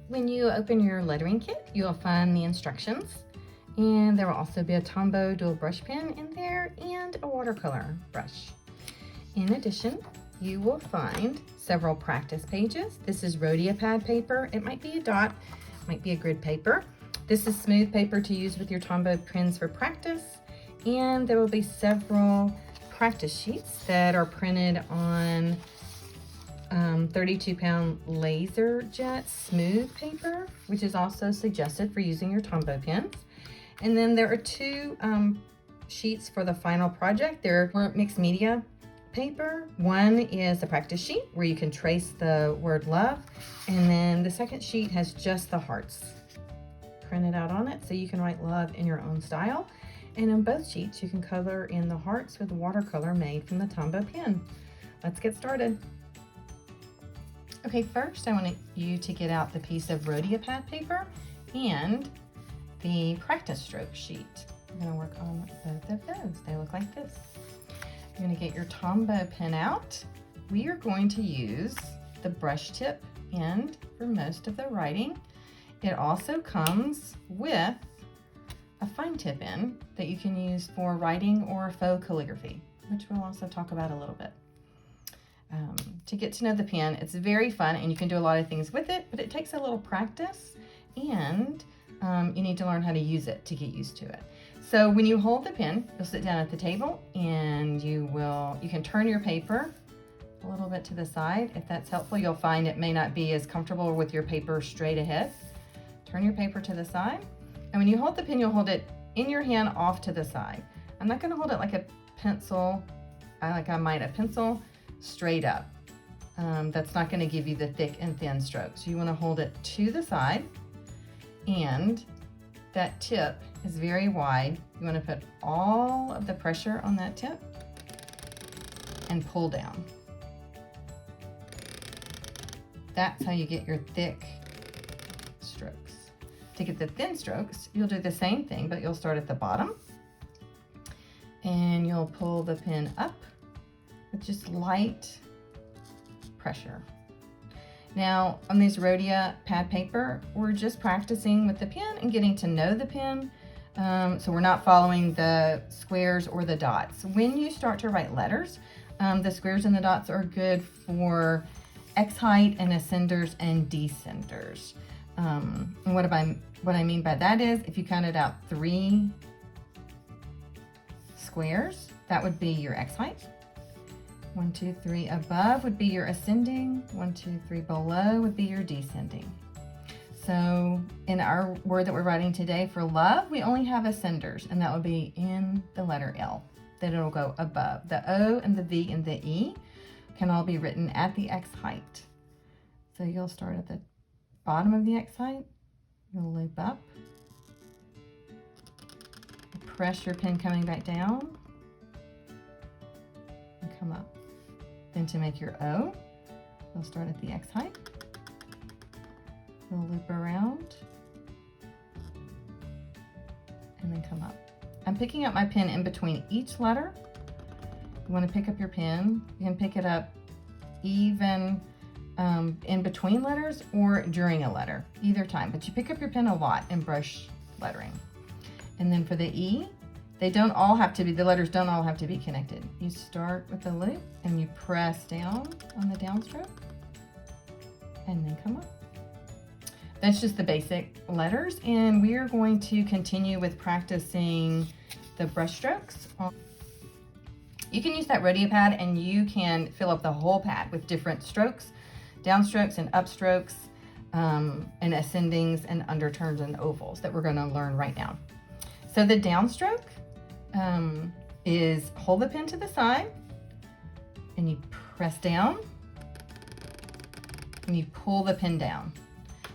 When you open your lettering kit, you'll find the instructions, and there will also be a Tombow Dual Brush Pen in there and a watercolor brush. In addition, you will find several practice pages. This is Rhodia pad paper. It might be a dot, might be a grid paper. This is smooth paper to use with your Tombow pens for practice, and there will be several practice sheets that are printed on 32-pound laser jet smooth paper, which is also suggested for using your Tombow pens. And then there are two sheets for the final project. They're mixed media paper. One is a practice sheet where you can trace the word love, and then the second sheet has just the hearts printed out on it, so you can write love in your own style. And in both sheets you can color in the hearts with watercolor made from the Tombow pen. Let's get started. Okay, first I want you to get out the piece of Rhodia pad paper and the practice stroke sheet. I'm going to work on both of those. They look like this. You're going to get your Tombow pen out. We are going to use the brush tip end for most of the writing. It also comes with a fine tip end that you can use for writing or faux calligraphy, which we'll also talk about a little bit. To get to know the pen, it's very fun and you can do a lot of things with it, but it takes a little practice, and you need to learn how to use it to get used to it. So when you hold the pen, you'll sit down at the table and you can turn your paper a little bit to the side. If that's helpful, you'll find it may not be as comfortable with your paper straight ahead. Turn your paper to the side, and when you hold the pen, you'll hold it in your hand off to the side. I'm not going to hold it like a pencil, like I might a pencil, straight up. That's not going to give you the thick and thin strokes. You want to hold it to the side, and that tip is very wide. You want to put all of the pressure on that tip and pull down. That's how you get your thick strokes. To get the thin strokes, you'll do the same thing, but you'll start at the bottom and you'll pull the pen up with just light pressure. Now, on this Rhodia pad paper, we're just practicing with the pen and getting to know the pen. So we're not following the squares or the dots. When you start to write letters, the squares and the dots are good for X height and ascenders and descenders. And what I mean by that is, if you counted out 3 squares, that would be your X height. 1, 2, 3 above would be your ascending. 1, 2, 3 below would be your descending. So in our word that we're writing today for love, we only have ascenders, and that would be in the letter L. Then it'll go above. The O and the V and the E can all be written at the X height. So you'll start at the bottom of the X height. You'll loop up. Press your pen coming back down and come up. Then to make your O, you'll start at the X height. You'll loop around and then come up. I'm picking up my pen in between each letter. You want to pick up your pen, you can pick it up even in between letters or during a letter, either time, but you pick up your pen a lot in brush lettering. And then for the E, the letters don't all have to be connected. You start with the loop and you press down on the downstroke and then come up. That's just the basic letters, and we are going to continue with practicing the brush strokes. You can use that Rhodia pad and you can fill up the whole pad with different strokes, downstrokes and upstrokes, and ascendings and underturns and ovals that we're going to learn right now. So the downstroke is hold the pen to the side and you press down and you pull the pen down.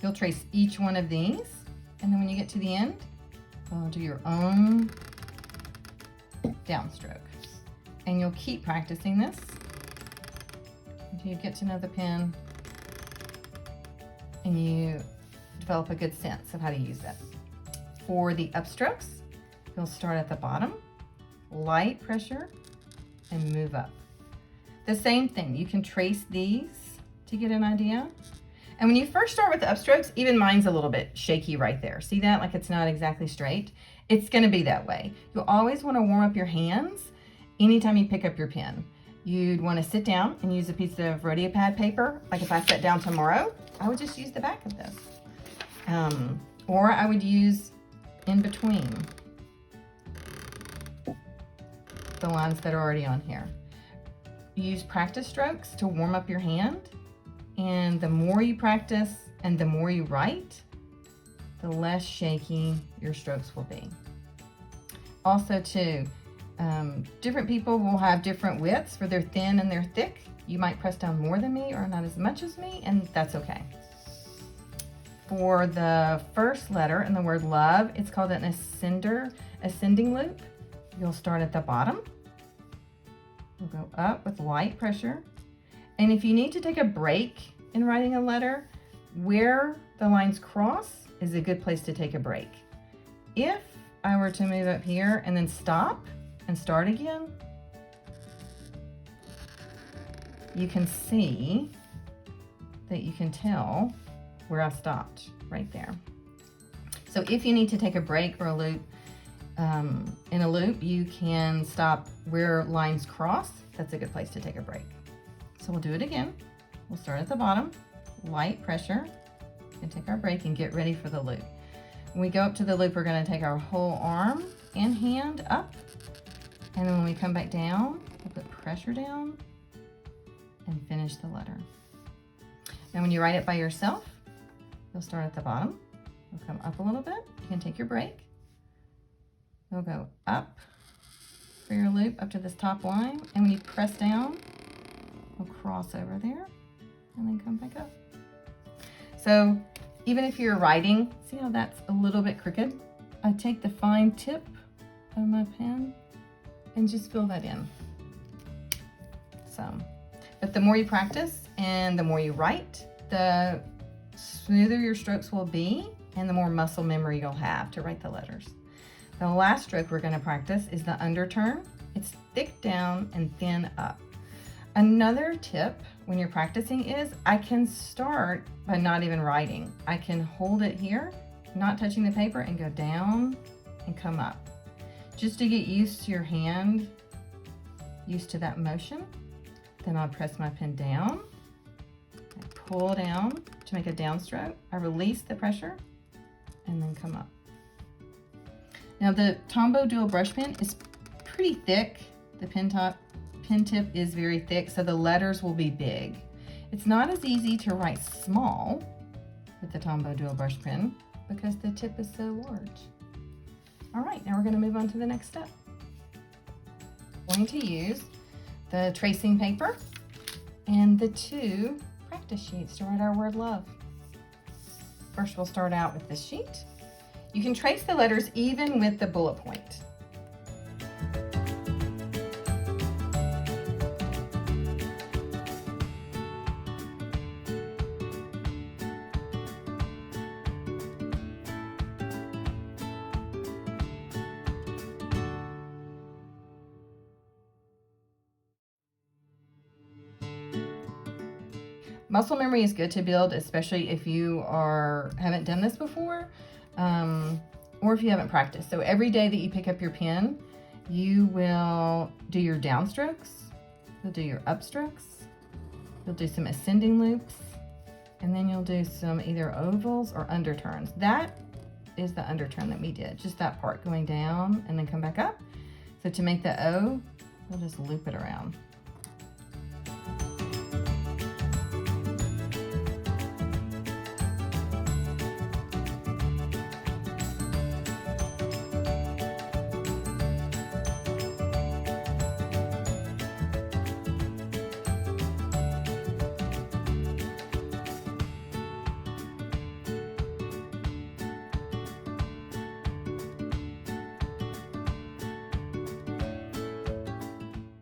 You'll trace each one of these, and then when you get to the end, do your own downstroke. And you'll keep practicing this until you get to know the pen and you develop a good sense of how to use it. For the upstrokes, you'll start at the bottom, light pressure, and move up. The same thing, you can trace these to get an idea. And when you first start with the upstrokes, even mine's a little bit shaky right there. See that? Like it's not exactly straight. It's gonna be that way. You'll always wanna warm up your hands anytime you pick up your pen. You'd wanna sit down and use a piece of rodeo pad paper. Like if I sat down tomorrow, I would just use the back of this. Or I would use in between the lines that are already on here. Use practice strokes to warm up your hand. And the more you practice and the more you write, the less shaky your strokes will be. Also too, different people will have different widths for their thin and their thick. You might press down more than me or not as much as me, and that's okay. For the first letter in the word love, it's called an ascending loop. You'll start at the bottom. You'll go up with light pressure. And if you need to take a break in writing a letter, where the lines cross is a good place to take a break. If I were to move up here and then stop and start again, you can see that you can tell where I stopped right there. So if you need to take a break or a loop, in a loop, you can stop where lines cross. That's a good place to take a break. So we'll do it again. We'll start at the bottom, light pressure, and take our break and get ready for the loop. When we go up to the loop, we're gonna take our whole arm and hand up. And then when we come back down, we'll put pressure down and finish the letter. Now when you write it by yourself, you'll start at the bottom. You'll come up a little bit. You can take your break. You'll go up for your loop up to this top line. And when you press down, we'll cross over there and then come back up. So even if you're writing, see how that's a little bit crooked? I take the fine tip of my pen and just fill that in. So, but the more you practice and the more you write, the smoother your strokes will be and the more muscle memory you'll have to write the letters. The last stroke we're going to practice is the underturn. It's thick down and thin up. Another tip when you're practicing is I can start by not even writing. I can hold it here, not touching the paper, and go down and come up. Just to get used to your hand, used to that motion. Then I'll press my pen down. I pull down to make a downstroke. I release the pressure and then come up. Now the Tombow Dual Brush Pen is pretty thick. The pen tip is very thick, so the letters will be big. It's not as easy to write small with the Tombow Dual Brush Pen because the tip is so large. All right, now we're going to move on to the next step. We're going to use the tracing paper and the 2 practice sheets to write our word love. First, we'll start out with this sheet. You can trace the letters even with the bullet point. Muscle memory is good to build, especially if you haven't done this before, or if you haven't practiced. So every day that you pick up your pen, you will do your downstrokes, you'll do your upstrokes, you'll do some ascending loops, and then you'll do some either ovals or underturns. That is the underturn that we did, just that part going down and then come back up. So to make the O, we'll just loop it around.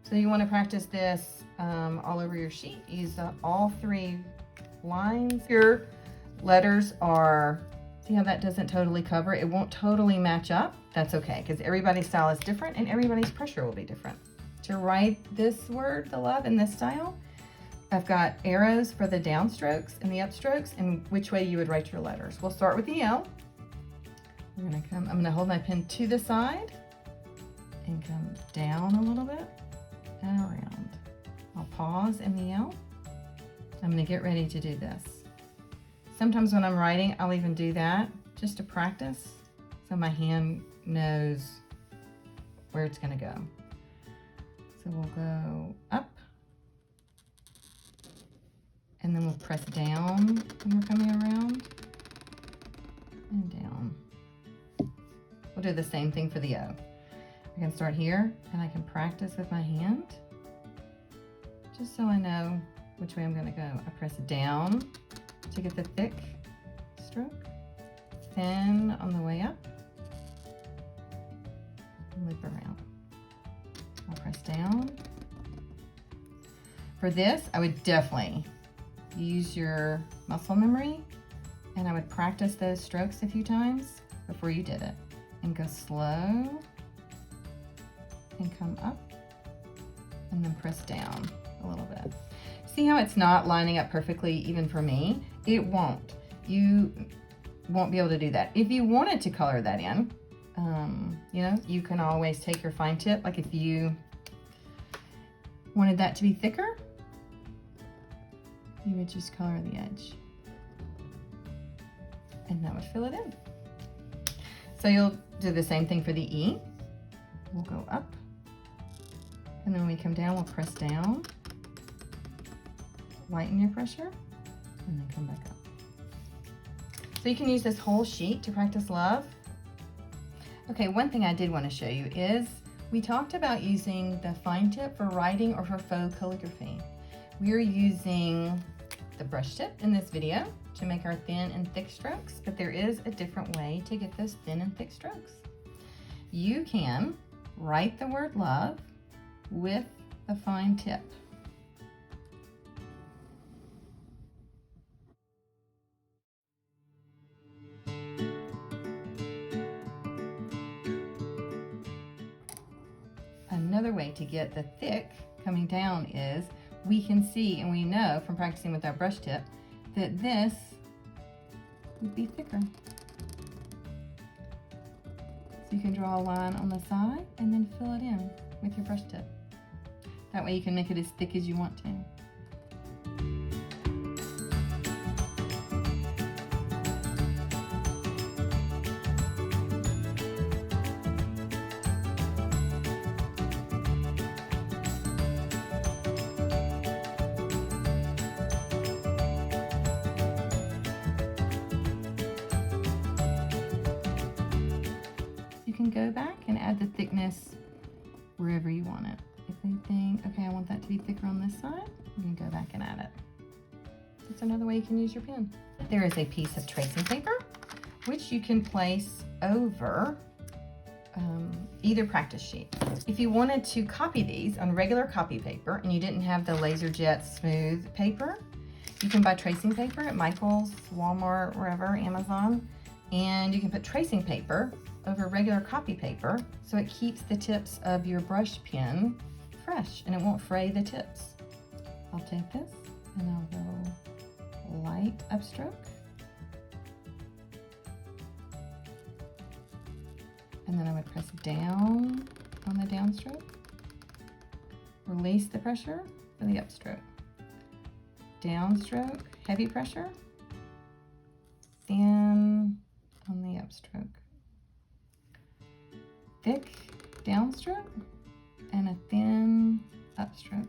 So you want to practice this all over your sheet. Use all 3 lines. Your letters are, see how that doesn't totally cover? It won't totally match up. That's okay, because everybody's style is different and everybody's pressure will be different. To write this word, the love, in this style, I've got arrows for the downstrokes and the upstrokes and which way you would write your letters. We'll start with the L. I'm gonna hold my pen to the side and come down a little bit and around. I'll pause in the L. I'm gonna get ready to do this. Sometimes when I'm writing, I'll even do that just to practice so my hand knows where it's gonna go. So we'll go up, and then we'll press down when we're coming around, and down. We'll do the same thing for the O. I can start here, and I can practice with my hand, just so I know which way I'm gonna go. I press down to get the thick stroke, thin on the way up, and loop around. I'll press down. For this, I would definitely use your muscle memory, and I would practice those strokes a few times before you did it. And go slow, and come up, and then press down a little bit. See how it's not lining up perfectly even for me? It won't. You won't be able to do that. If you wanted to color that in, you know, you can always take your fine tip. Like if you wanted that to be thicker, you would just color the edge. And that would fill it in. So you'll do the same thing for the E. We'll go up. And then when we come down, we'll press down. Lighten your pressure, and then come back up. So you can use this whole sheet to practice love. Okay, one thing I did want to show you is we talked about using the fine tip for writing or for faux calligraphy. We're using the brush tip in this video to make our thin and thick strokes, but there is a different way to get those thin and thick strokes. You can write the word love with the fine tip. Another way to get the thick coming down is we can see and we know from practicing with our brush tip that this would be thicker. So you can draw a line on the side and then fill it in with your brush tip. That way you can make it as thick as you want to. You can go back and add the thickness wherever you want it. If you think, okay, I want that to be thicker on this side, you can go back and add it. That's another way you can use your pen. There is a piece of tracing paper, which you can place over either practice sheet. If you wanted to copy these on regular copy paper and you didn't have the LaserJet smooth paper, you can buy tracing paper at Michael's, Walmart, wherever, Amazon, and you can put tracing paper over regular copy paper so it keeps the tips of your brush pen fresh and it won't fray the tips. I'll take this and I'll go light upstroke. And then I would press down on the downstroke. Release the pressure for the upstroke. Downstroke, heavy pressure. Thin on the upstroke. Thick downstroke and a thin upstroke.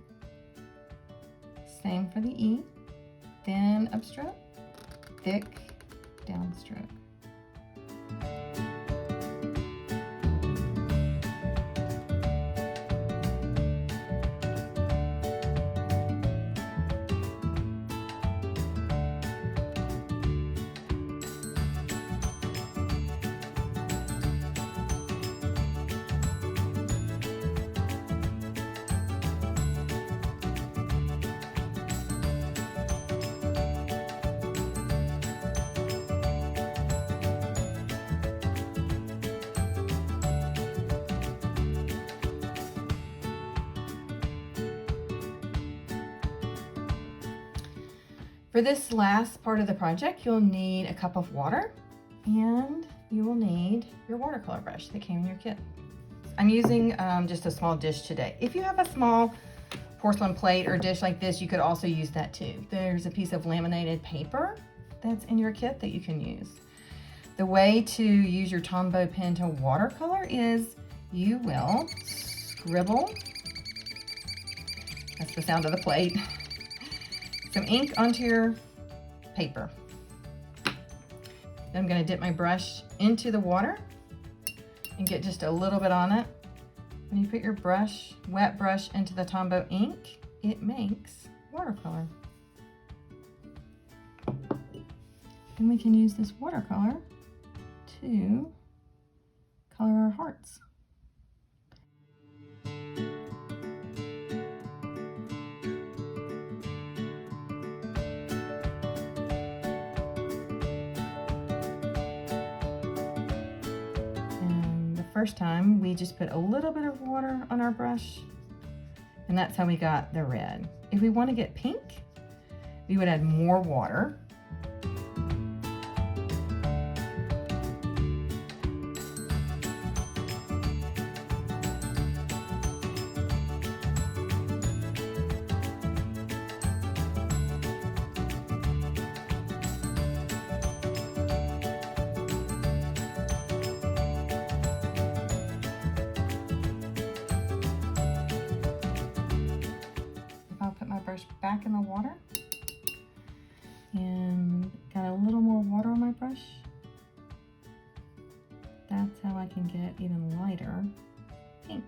Same for the E. Thin upstroke, thick downstroke. For this last part of the project, you'll need a cup of water and you will need your watercolor brush that came in your kit. I'm using just a small dish today. If you have a small porcelain plate or dish like this, you could also use that too. There's a piece of laminated paper that's in your kit that you can use. The way to use your Tombow pen to watercolor is you will scribble, that's the sound of the plate, some ink onto your paper. Then I'm going to dip my brush into the water and get just a little bit on it. When you put your brush, wet brush, into the Tombow ink, it makes watercolor. And we can use this watercolor to color our hearts. And the first time we just put a little bit of water on our brush, and that's how we got the red. If we want to get pink, we would add more water. I'll put my brush back in the water and got a little more water on my brush. That's how I can get even lighter pink.